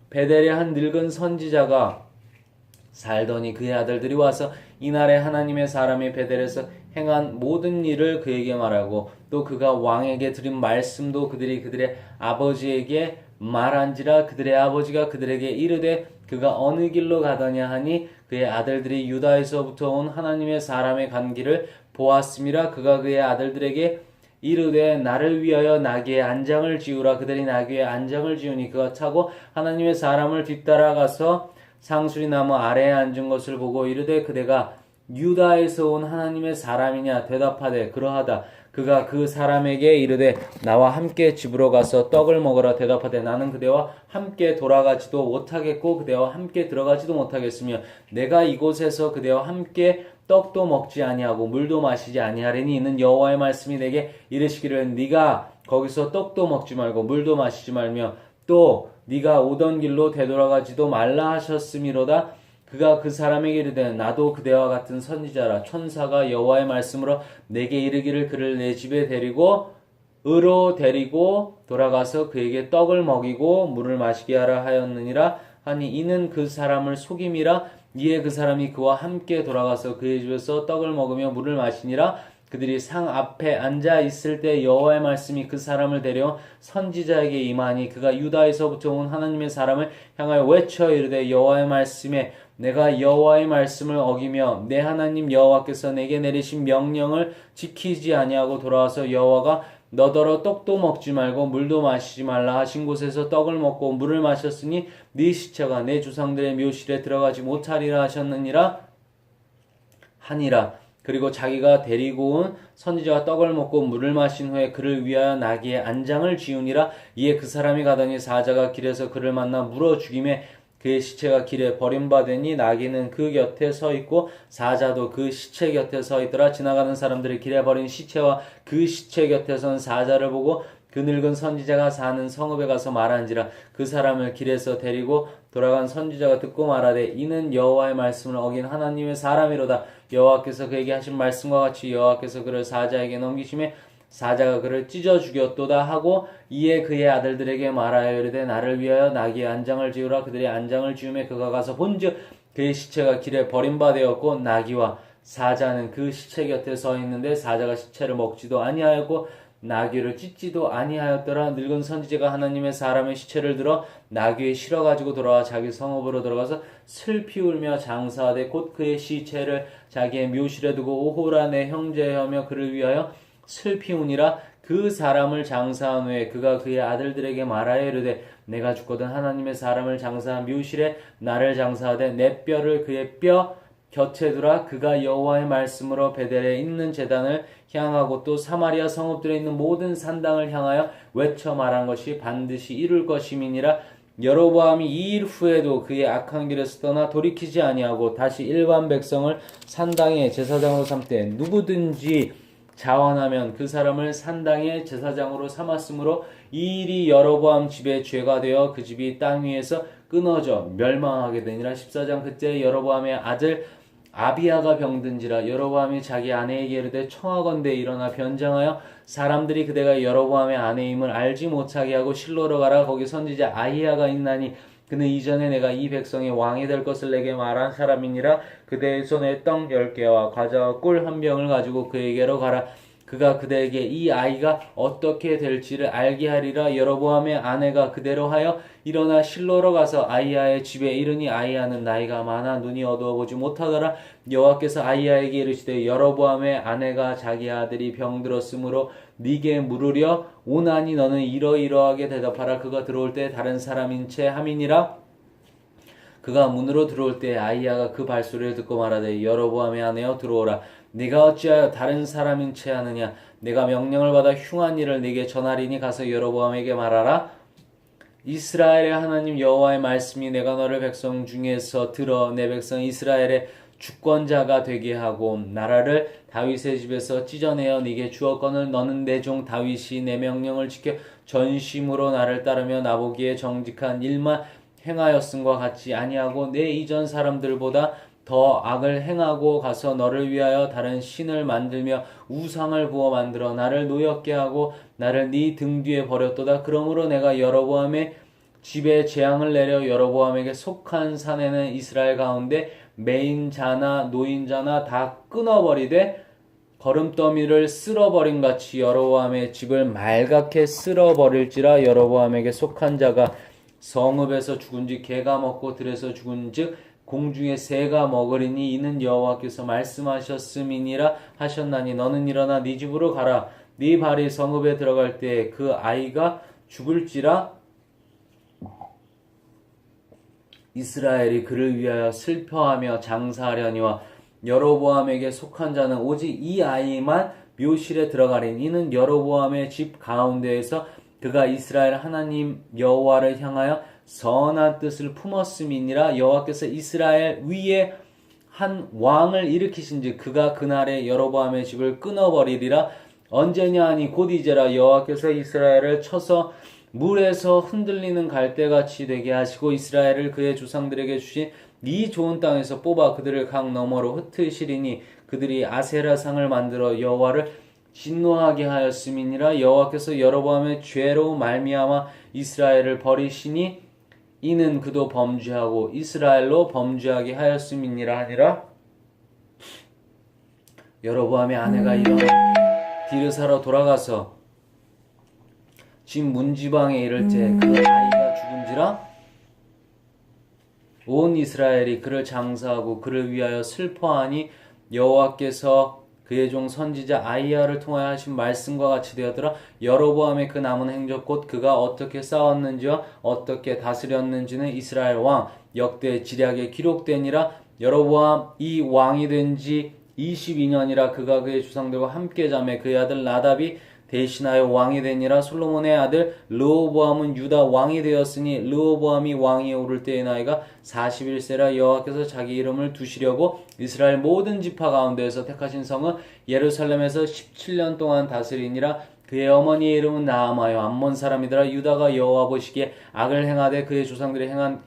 베델에 한 늙은 선지자가 살더니 그의 아들들이 와서 이날에 하나님의 사람이 베델에서 행한 모든 일을 그에게 말하고 또 그가 왕에게 드린 말씀도 그들의 아버지에게 말한지라. 그들의 아버지가 그들에게 이르되 그가 어느 길로 가더냐 하니 그의 아들들이 유다에서부터 온 하나님의 사람의 간 길을 보았음이라. 그가 그의 아들들에게 이르되 나를 위하여 나귀의 안장을 지우라. 그들이 나귀의 안장을 지우니 그가 타고 하나님의 사람을 뒤따라가서 상수리 나무 아래에 앉은 것을 보고 이르되 그대가 유다에서 온 하나님의 사람이냐 대답하되 그러하다. 그가 그 사람에게 이르되 나와 함께 집으로 가서 떡을 먹으라. 대답하되 나는 그대와 함께 돌아가지도 못하겠고 그대와 함께 들어가지도 못하겠으며 내가 이곳에서 그대와 함께 떡도 먹지 아니하고 물도 마시지 아니하리니 이는 여호와의 말씀이 내게 이르시기를 네가 거기서 떡도 먹지 말고 물도 마시지 말며 또 네가 오던 길로 되돌아가지도 말라 하셨음이로다. 그가 그 사람에게 이르되 나도 그대와 같은 선지자라. 천사가 여호와의 말씀으로 내게 이르기를 그를 내 집에 데리고 돌아가서 그에게 떡을 먹이고 물을 마시게 하라 하였느니라 하니 이는 그 사람을 속임이라. 이에 그 사람이 그와 함께 돌아가서 그의 집에서 떡을 먹으며 물을 마시니라. 그들이 상 앞에 앉아 있을 때 여호와의 말씀이 그 사람을 데려 선지자에게 임하니 그가 유다에서부터 온 하나님의 사람을 향하여 외쳐 이르되 여호와의 말씀에 내가 여호와의 말씀을 어기며 내 하나님 여호와께서 내게 내리신 명령을 지키지 아니하고 돌아와서 여호와가 너더러 떡도 먹지 말고 물도 마시지 말라 하신 곳에서 떡을 먹고 물을 마셨으니 네 시체가 내 조상들의 묘실에 들어가지 못하리라 하셨느니라 하니라. 그리고 자기가 데리고 온 선지자가 떡을 먹고 물을 마신 후에 그를 위하여 나귀의 안장을 지우니라. 이에 그 사람이 가더니 사자가 길에서 그를 만나 물어 죽임에 그의 시체가 길에 버림받으니 나귀는 그 곁에 서 있고 사자도 그 시체 곁에 서 있더라. 지나가는 사람들이 길에 버린 시체와 그 시체 곁에 선 사자를 보고 그 늙은 선지자가 사는 성읍에 가서 말한지라. 그 사람을 길에서 데리고 돌아간 선지자가 듣고 말하되 이는 여호와의 말씀을 어긴 하나님의 사람이로다. 여호와께서 그에게 하신 말씀과 같이 여호와께서 그를 사자에게 넘기심에 사자가 그를 찢어 죽였도다 하고 이에 그의 아들들에게 말하여 이르되 나를 위하여 나귀의 안장을 지으라. 그들의 안장을 지음에 그가 가서 본즉 그의 시체가 길에 버림받았고 나귀와 사자는 그 시체 곁에 서 있는데 사자가 시체를 먹지도 아니하였고 나귀를 찢지도 아니하였더라. 늙은 선지자가 하나님의 사람의 시체를 들어 나귀에 실어 가지고 돌아와 자기 성읍으로 들어가서 슬피 울며 장사하되 곧 그의 시체를 자기의 묘실에 두고 오호라 내 형제여며 그를 위하여 슬피 우니라. 그 사람을 장사한 후에 그가 그의 아들들에게 말하여 이르되 내가 죽거든 하나님의 사람을 장사한 묘실에 나를 장사하되 내 뼈를 그의 뼈 곁에 두라. 그가 여호와의 말씀으로 베델에 있는 제단을 향하고 또 사마리아 성읍들에 있는 모든 산당을 향하여 외쳐 말한 것이 반드시 이룰 것임이니라. 여로보암이 이 일 후에도 그의 악한 길에서 떠나 돌이키지 아니하고 다시 일반 백성을 산당의 제사장으로 삼되 누구든지 자원하면 그 사람을 산당의 제사장으로 삼았으므로 이 일이 여로보암 집의 죄가 되어 그 집이 땅 위에서 끊어져 멸망하게 되니라. 14장 그때 여로보암의 아들 아비야가 병든지라. 여로보암이 자기 아내에게 이르되 청하건대 일어나 변장하여 사람들이 그대가 여로보암의 아내임을 알지 못하게 하고 실로로 가라. 거기 선지자 아히야가 있나니 그는 이전에 내가 이 백성의 왕이 될 것을 내게 말한 사람이니라. 그대의 손에 떡 10개와 과자와 꿀 한 병을 가지고 그에게로 가라. 그가 그대에게 이 아이가 어떻게 될지를 알게 하리라. 여로보암의 아내가 그대로 하여 일어나 실로로 가서 아이야의 집에 이르니 아이야는 나이가 많아 눈이 어두워 보지 못하더라. 여호와께서 아이야에게 이르시되 여로보암의 아내가 자기 아들이 병들었으므로 네게 물으려 오나니 너는 이러이러하게 대답하라. 그가 들어올 때 다른 사람인 채 함이니라. 그가 문으로 들어올 때 아이야가 그 발소리를 듣고 말하되 여로보암의 아내여 들어오라. 네가 어찌하여 다른 사람인 채 하느냐. 내가 명령을 받아 흉한 일을 네게 전하리니 가서 여로보암에게 말하라. 이스라엘의 하나님 여호와의 말씀이 내가 너를 백성 중에서 들어 내 백성 이스라엘의 주권자가 되게 하고 나라를 다윗의 집에서 찢어내어 네게 주었거늘 너는 내 종 다윗이 내 명령을 지켜 전심으로 나를 따르며 나보기에 정직한 일만 행하였음과 같이 아니하고 내 이전 사람들보다 더 악을 행하고 가서 너를 위하여 다른 신을 만들며 우상을 부어 만들어 나를 노엽게 하고 나를 네 등 뒤에 버렸도다. 그러므로 내가 여로보암의 집에 재앙을 내려 여로보암에게 속한 산에는 이스라엘 가운데 매인자나 노인자나 다 끊어버리되 거름더미를 쓸어버린 같이 여로보암의 집을 말갛게 쓸어버릴지라. 여로보암에게 속한 자가 성읍에서 죽은즉 개가 먹고 들에서 죽은즉 공중의 새가 먹으리니 이는 여호와께서 말씀하셨음이니라 하셨나니 너는 일어나 네 집으로 가라. 네 발이 성읍에 들어갈 때 그 아이가 죽을지라. 이스라엘이 그를 위하여 슬퍼하며 장사하려니와 여로보암에게 속한 자는 오직 이 아이만 묘실에 들어가리니 이는 여로보암의 집 가운데에서 그가 이스라엘 하나님 여호와를 향하여 선한 뜻을 품었음이니라. 여호와께서 이스라엘 위에 한 왕을 일으키신즉 그가 그날에 여로보암의 집을 끊어버리리라. 언제냐 하니 곧 이제라. 여호와께서 이스라엘을 쳐서 물에서 흔들리는 갈대같이 되게 하시고 이스라엘을 그의 조상들에게 주신 이 좋은 땅에서 뽑아 그들을 강 너머로 흩으시리니 그들이 아세라상을 만들어 여호와를 진노하게 하였음이니라. 여호와께서 여로보암의 죄로 말미암아 이스라엘을 버리시니 이는 그도 범죄하고 이스라엘로 범죄하게 하였음이니라 하니라. 여로보암의 아내가 일어나 디르사로 돌아가서 집 문지방에 이를 때 그 아이가 죽은지라. 온 이스라엘이 그를 장사하고 그를 위하여 슬퍼하니 여호와께서 그의 종 선지자 아이야를 통하여 하신 말씀과 같이 되었더라. 여로보암의 그 남은 행적 곧 그가 어떻게 싸웠는지와 어떻게 다스렸는지는 이스라엘 왕 역대 지략에 기록되니라. 여로보암 이 왕이 된 지 22년이라. 그가 그의 조상들과 함께 자매 그의 아들 나답이 대신하여 왕이 되니라. 솔로몬의 아들 르호보암은 유다 왕이 되었으니 르호보암이 왕위에 오를 때의 나이가 41세라. 여호와께서 자기 이름을 두시려고 이스라엘 모든 지파 가운데에서 택하신 성은 예루살렘에서 17년 동안 다스리니라. 그의 어머니의 이름은 나아마요 암몬 사람이더라. 유다가 여호와 보시기에 악을 행하되 그의 조상들이 행한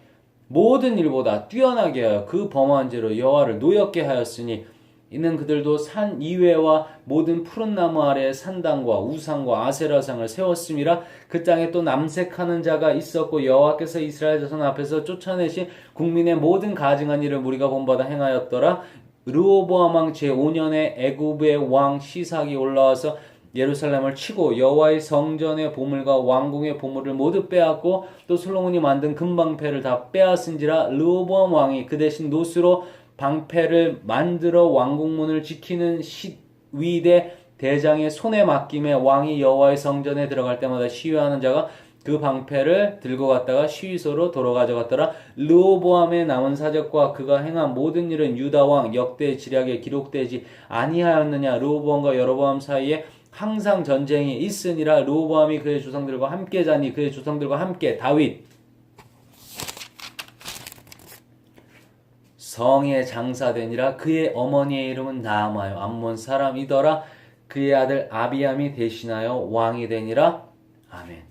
모든 일보다 뛰어나게 하여 그 범한 죄로 여호와를 노엽게 하였으니 이는 그들도 산 이외와 모든 푸른 나무 아래에 산당과 우상과 아세라상을 세웠음이라. 그 땅에 또 남색하는 자가 있었고 여호와께서 이스라엘 자손 앞에서 쫓아내신 국민의 모든 가증한 일을 무리가 본받아 행하였더라. 르호보암 왕 제5년에 애굽의 왕 시삭이 올라와서 예루살렘을 치고 여호와의 성전의 보물과 왕궁의 보물을 모두 빼앗고 또 솔로몬이 만든 금방패를 다 빼앗은지라. 르호보암 왕이 그 대신 노스로 방패를 만들어 왕궁문을 지키는 시위대 대장의 손에 맡김에 왕이 여호와의 성전에 들어갈 때마다 시위하는 자가 그 방패를 들고 갔다가 시위소로 도로 가져갔더라. 르호보암의 남은 사적과 그가 행한 모든 일은 유다 왕 역대 지략에 기록되지 아니하였느냐. 르호보암과 여로보암 사이에 항상 전쟁이 있으니라. 르호보암이 그의 조상들과 함께 자니 그의 조상들과 함께 다윗 성에 장사되니라. 그의 어머니의 이름은 나아마요 암몬 사람이더라. 그의 아들 아비암이 대신하여 왕이 되니라. 아멘.